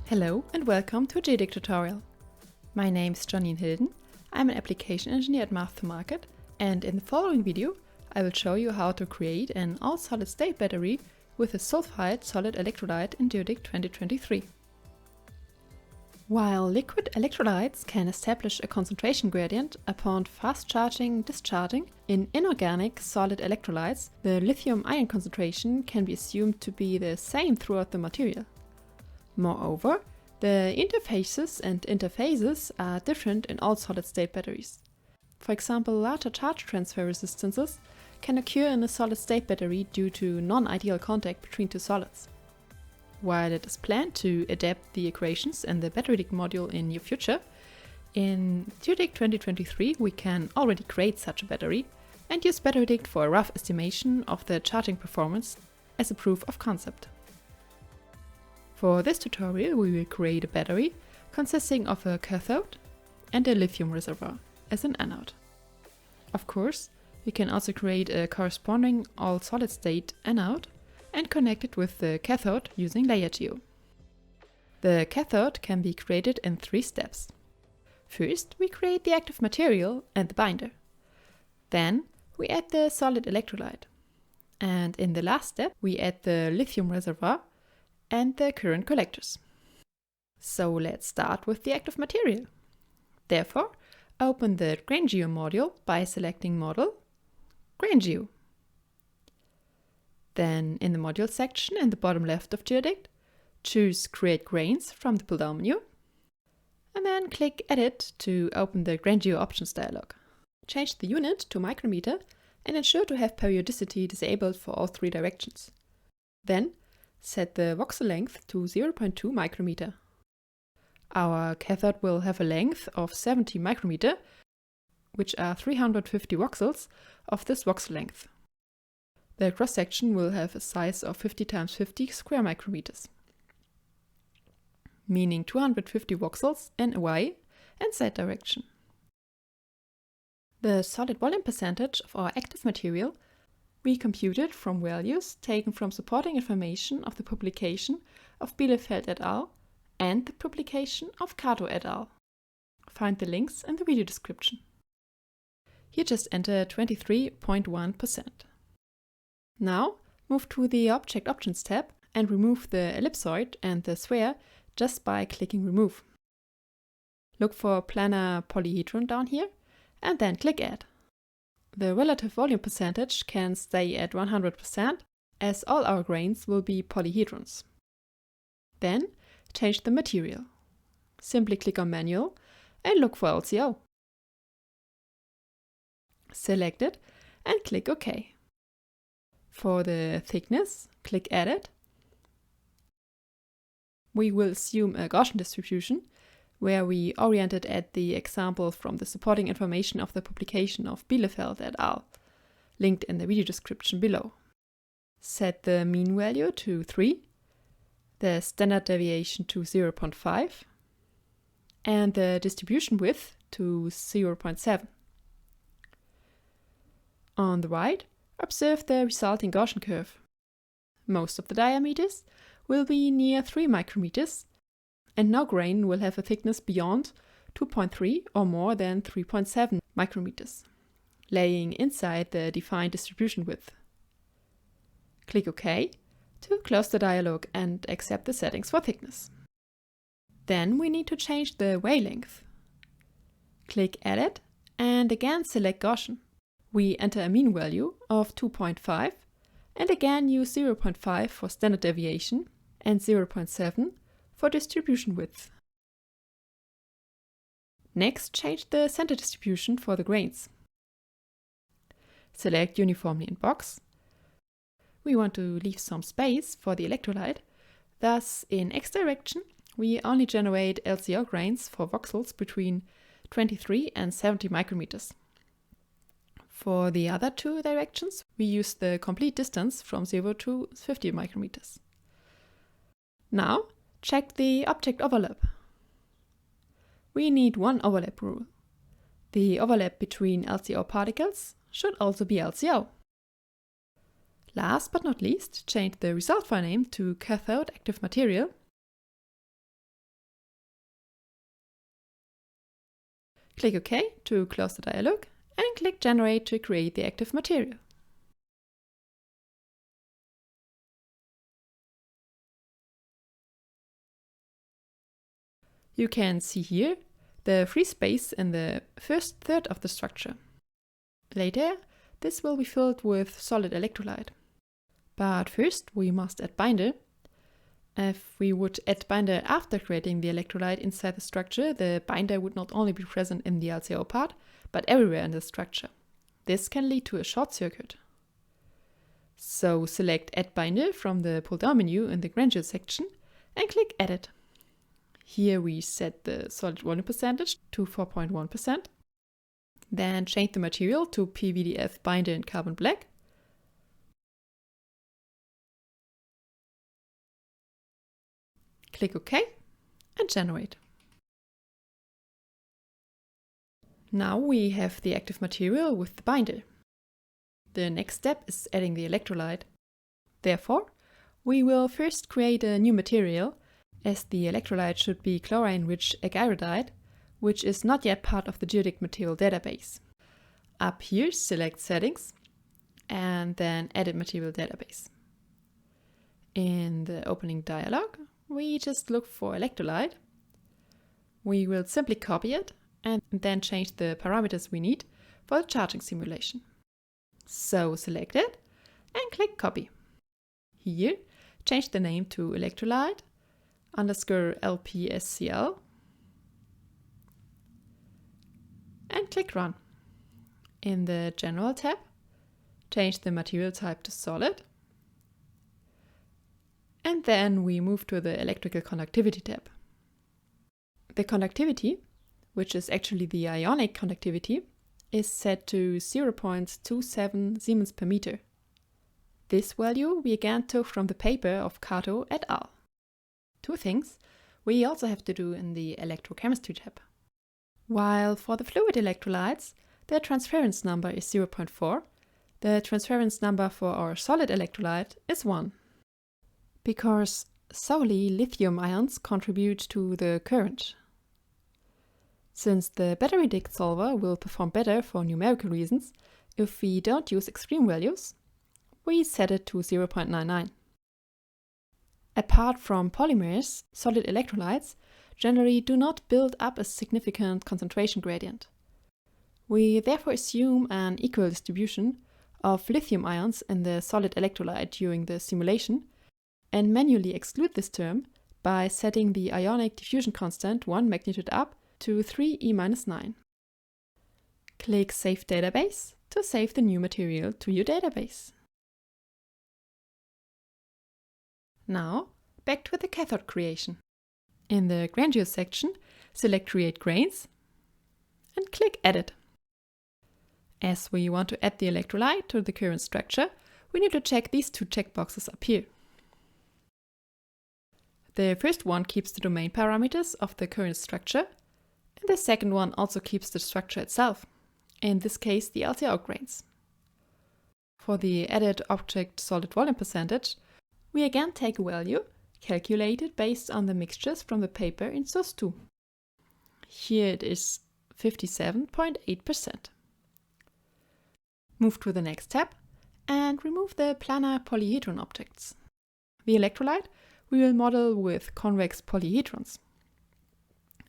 Hello and welcome to a geodig tutorial. My name is Janine Hilden. I'm an application engineer at Math2Market, and in the following video I will show you how to create an all-solid-state battery with a sulfide solid electrolyte in Geodig 2023. While liquid electrolytes can establish a concentration gradient upon fast charging/discharging, in inorganic solid electrolytes the lithium-ion concentration can be assumed to be the same throughout the material. Moreover, the interfaces and interphases are different in all solid-state batteries. For example, larger charge transfer resistances can occur in a solid-state battery due to non-ideal contact between two solids. While it is planned to adapt the equations in the BatteryDict module in near future, in Geodig 2023 we can already create such a battery and use BatteryDict for a rough estimation of the charging performance as a proof of concept. For this tutorial we will create a battery consisting of a cathode and a lithium reservoir as an anode. Of course, we can also create a corresponding all-solid-state anode and connect it with the cathode using LayerGeo. The cathode can be created in 3 steps. First, we create the active material and the binder. Then we add the solid electrolyte. And in the last step, we add the lithium reservoir and the current collectors. So let's start with the active material. Therefore, open the GrainGeo module by selecting Model, GrainGeo. Then in the module section in the bottom left of Geodig, choose Create Grains from the pull-down menu, and then click Edit to open the GrainGeo options dialog. Change the unit to micrometer and ensure to have periodicity disabled for all 3 directions. Then set the voxel length to 0.2 micrometer. Our cathode will have a length of 70 micrometer, which are 350 voxels of this voxel length. The cross-section will have a size of 50 × 50 square micrometers, meaning 250 voxels in Y and Z direction. The solid volume percentage of our active material we computed from values taken from supporting information of the publication of Bielefeld et al. And the publication of Kato et al. Find the links in the video description. Here just enter 23.1%. Now move to the Object Options tab and remove the ellipsoid and the sphere just by clicking Remove. Look for Planar Polyhedron down here and then click Add. The relative volume percentage can stay at 100% as all our grains will be polyhedrons. Then change the material. Simply click on Manual and look for LCO. Select it and click OK. For the thickness, click Edit. We will assume a Gaussian distribution where we oriented at the example from the supporting information of the publication of Bielefeld et al., linked in the video description below. Set the mean value to 3, the standard deviation to 0.5, and the distribution width to 0.7. On the right, observe the resulting Gaussian curve. Most of the diameters will be near 3 micrometers, and no grain will have a thickness beyond 2.3 or more than 3.7 micrometers, laying inside the defined distribution width. Click OK to close the dialog and accept the settings for thickness. Then we need to change the wavelength. Click Edit and again select Gaussian. We enter a mean value of 2.5 and again use 0.5 for standard deviation and 0.7 for distribution width. Next, change the center distribution for the grains. Select Uniformly in Box. We want to leave some space for the electrolyte. Thus, in X direction, we only generate LCO grains for voxels between 23 and 70 micrometers. For the other 2 directions, we use the complete distance from 0 to 50 micrometers. Now, check the object overlap. We need one overlap rule. The overlap between LCO particles should also be LCO. Last but not least, change the result file name to cathode active material Click OK to close the dialog and click Generate to create the active material. You can see here the free space in the first third of the structure. Later, this will be filled with solid electrolyte. But first, we must add binder. If we would add binder after creating the electrolyte inside the structure, the binder would not only be present in the LCO part, but everywhere in the structure. This can lead to a short circuit. So select Add Binder from the pull-down menu in the Granule section and click Edit. Here we set the solid volume percentage to 4.1%. Then change the material to PVDF binder in carbon black. Click OK and generate. Now we have the active material with the binder. The next step is adding the electrolyte. Therefore, we will first create a new material, as the electrolyte should be chlorine-rich agirodite, which is not yet part of the geodetic material database. Up here, select Settings and then Edit Material Database. In the opening dialog, we just look for electrolyte. We will simply copy it and then change the parameters we need for the charging simulation. So select it and click Copy. Here, change the name to electrolyte _ LPSCL and click Run. In the General tab, change the material type to solid. And then we move to the Electrical Conductivity tab. The conductivity, which is actually the ionic conductivity, is set to 0.27 Siemens per meter. This value we again took from the paper of Kato et al. Two things we also have to do in the Electrochemistry tab. While for the fluid electrolytes, the transference number is 0.4, the transference number for our solid electrolyte is 1. Because solely lithium ions contribute to the current. Since the battery dict solver will perform better for numerical reasons if we don't use extreme values, we set it to 0.99. Apart from polymers, solid electrolytes generally do not build up a significant concentration gradient. We therefore assume an equal distribution of lithium ions in the solid electrolyte during the simulation and manually exclude this term by setting the ionic diffusion constant 1 magnitude up to 3e-9. Click Save Database to save the new material to your database. Now, back to the cathode creation. In the Granule section, select Create Grains and click Edit. As we want to add the electrolyte to the current structure, we need to check these two checkboxes up here. The first one keeps the domain parameters of the current structure, and the second one also keeps the structure itself, in this case the LCO grains. For the added object solid volume percentage, we again take a value calculated based on the mixtures from the paper in source 2. Here it is 57.8%. Move to the next tab and remove the planar polyhedron objects. The electrolyte we will model with convex polyhedrons.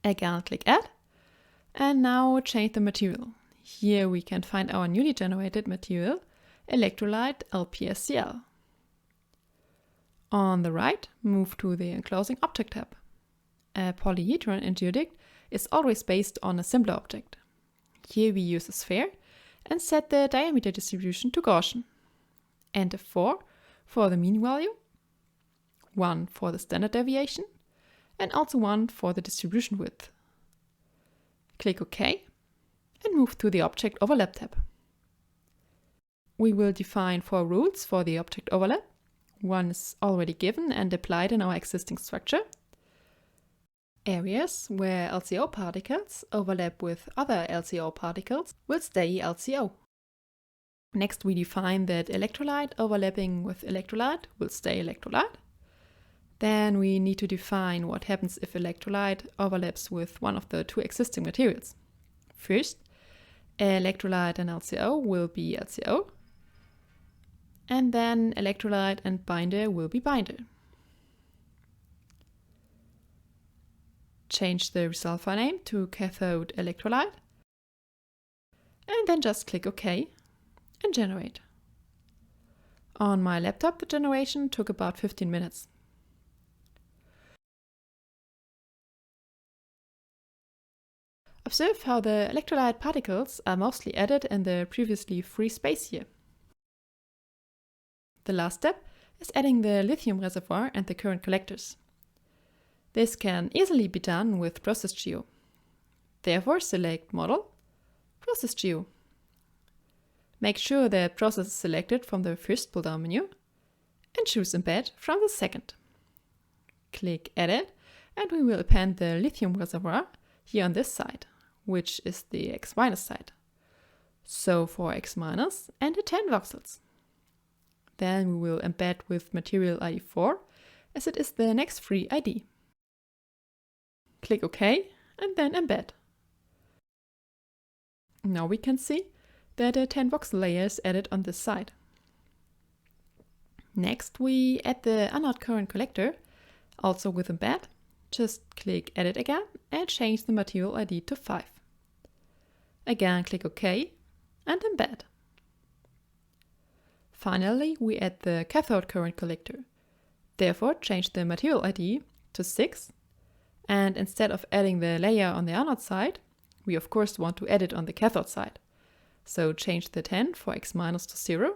Again, click Add, and now change the material. Here we can find our newly generated material, electrolyte LPSCL. On the right, move to the Enclosing Object tab. A polyhedron in geodict is always based on a simpler object. Here we use a sphere and set the diameter distribution to Gaussian. Enter 4 for the mean value, 1 for the standard deviation, and also 1 for the distribution width. Click OK and move to the Object Overlap tab. We will define 4 rules for the object overlap. One is already given and applied in our existing structure. Areas where LCO particles overlap with other LCO particles will stay LCO. Next, we define that electrolyte overlapping with electrolyte will stay electrolyte. Then we need to define what happens if electrolyte overlaps with one of the two existing materials. First, electrolyte and LCO will be LCO, and then electrolyte and binder will be binder. Change the result file name to cathode electrolyte, and then just click OK and generate. On my laptop, the generation took about 15 minutes. Observe how the electrolyte particles are mostly added in the previously free space here. The last step is adding the lithium reservoir and the current collectors. This can easily be done with Process Geo. Therefore, select Model, Process Geo. Make sure that Process is selected from the first pull-down menu and choose Embed from the second. Click Edit and we will append the lithium reservoir here on this side, which is the X- side. So for X- enter 10 voxels. Then we will embed with material ID 4 as it is the next free ID. Click OK and then embed. Now we can see that a 10 voxel layer is added on this side. Next we add the anode current collector, also with embed. Just click Edit again and change the material ID to 5. Again click OK and embed. Finally, we add the cathode current collector. Therefore, change the material ID to 6. And instead of adding the layer on the anode side, we of course want to add it on the cathode side. So change the 10 for X- to 0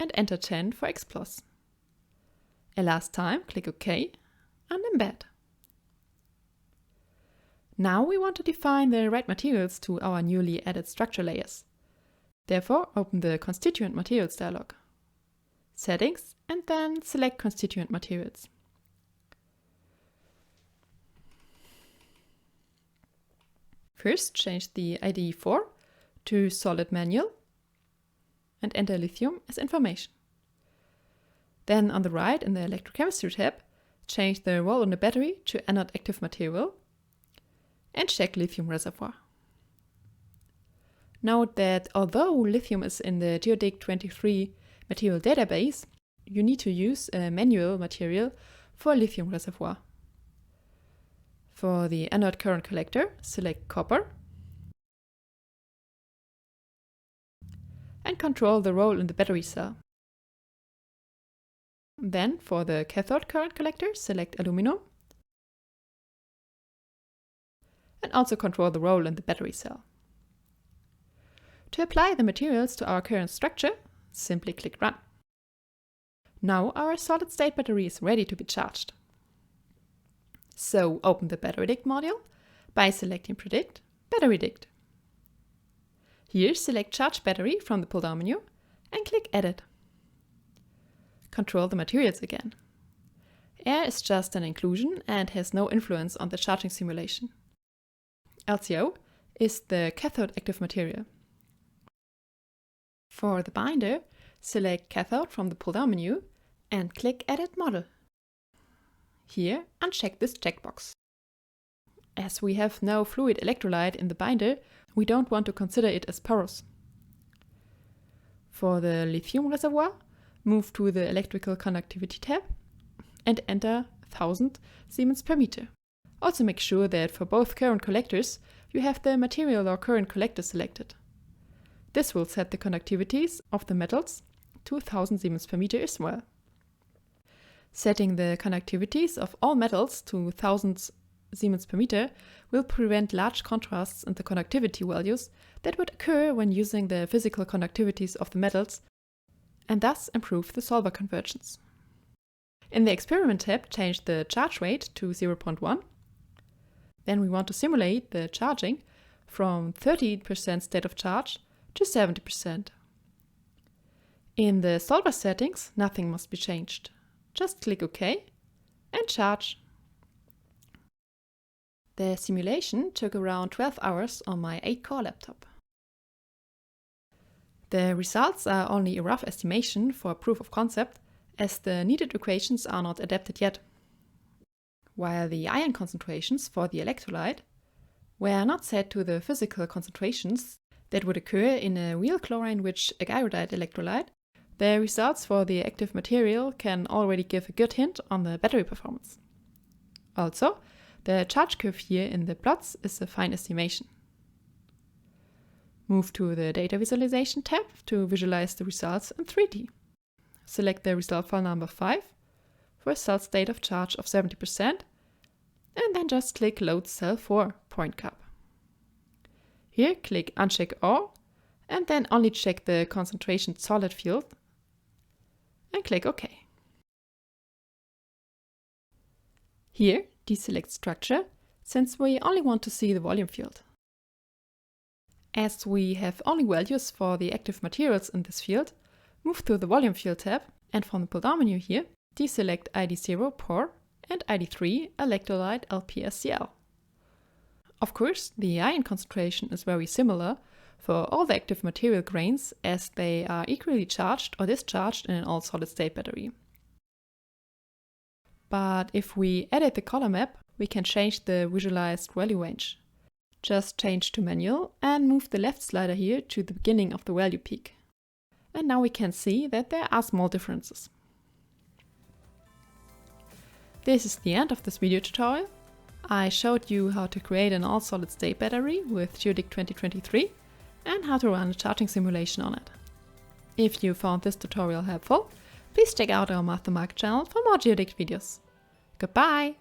and enter 10 for X+. A last time, click OK and embed. Now we want to define the right materials to our newly added structure layers. Therefore, open the Constituent Materials dialog. Settings, and then select Constituent Materials. First, change the ID 4 to Solid Manual and enter lithium as information. Then on the right in the Electrochemistry tab, change the role in the battery to Anode Active Material and check Lithium Reservoir. Note that although lithium is in the GeoDig 23 material database, you need to use a manual material for lithium reservoir. For the anode current collector, select copper and control the role in the battery cell. Then for the cathode current collector, select aluminum and also control the role in the battery cell. To apply the materials to our current structure, simply click Run. Now our solid-state battery is ready to be charged. So open the BatteryDict module by selecting Predict, BatteryDict. Here select Charge Battery from the pull-down menu and click Edit. Control the materials again. Air is just an inclusion and has no influence on the charging simulation. LCO is the cathode active material. For the binder, select Cathode from the pull-down menu and click Edit Model. Here, uncheck this checkbox. As we have no fluid electrolyte in the binder, we don't want to consider it as porous. For the lithium reservoir, move to the Electrical Conductivity tab and enter 1000 Siemens per meter. Also make sure that for both current collectors, you have the material or current collector selected. This will set the conductivities of the metals to 1000 Siemens per meter as well. Setting the conductivities of all metals to 1000 Siemens per meter will prevent large contrasts in the conductivity values that would occur when using the physical conductivities of the metals and thus improve the solver convergence. In the Experiment tab, change the charge rate to 0.1. Then we want to simulate the charging from 30% state of charge to 70%. In the solver settings, nothing must be changed. Just click OK and charge. The simulation took around 12 hours on my 8-core laptop. The results are only a rough estimation for proof of concept, as the needed equations are not adapted yet. While the ion concentrations for the electrolyte were not set to the physical concentrations that would occur in a real chlorine-rich agirodite electrolyte, the results for the active material can already give a good hint on the battery performance. Also, the charge curve here in the plots is a fine estimation. Move to the Data Visualization tab to visualize the results in 3D. Select the result file number 5 for a cell state of charge of 70%, and then just click Load Cell 4 point cup. Here click Uncheck All, and then only check the concentration solid field, and click OK. Here deselect Structure, since we only want to see the volume field. As we have only values for the active materials in this field, move to the Volume Field tab, and from the pull-down menu here, deselect ID0 Pore and ID3 Electrolyte LPSCl. Of course, the ion concentration is very similar for all the active material grains, as they are equally charged or discharged in an all-solid-state battery. But if we edit the color map, we can change the visualized value range. Just change to manual and move the left slider here to the beginning of the value peak. And now we can see that there are small differences. This is the end of this video tutorial. I showed you how to create an all-solid-state battery with Geodic 2023 and how to run a charging simulation on it. If you found this tutorial helpful, please check out our Math the Market channel for more Geodic videos. Goodbye!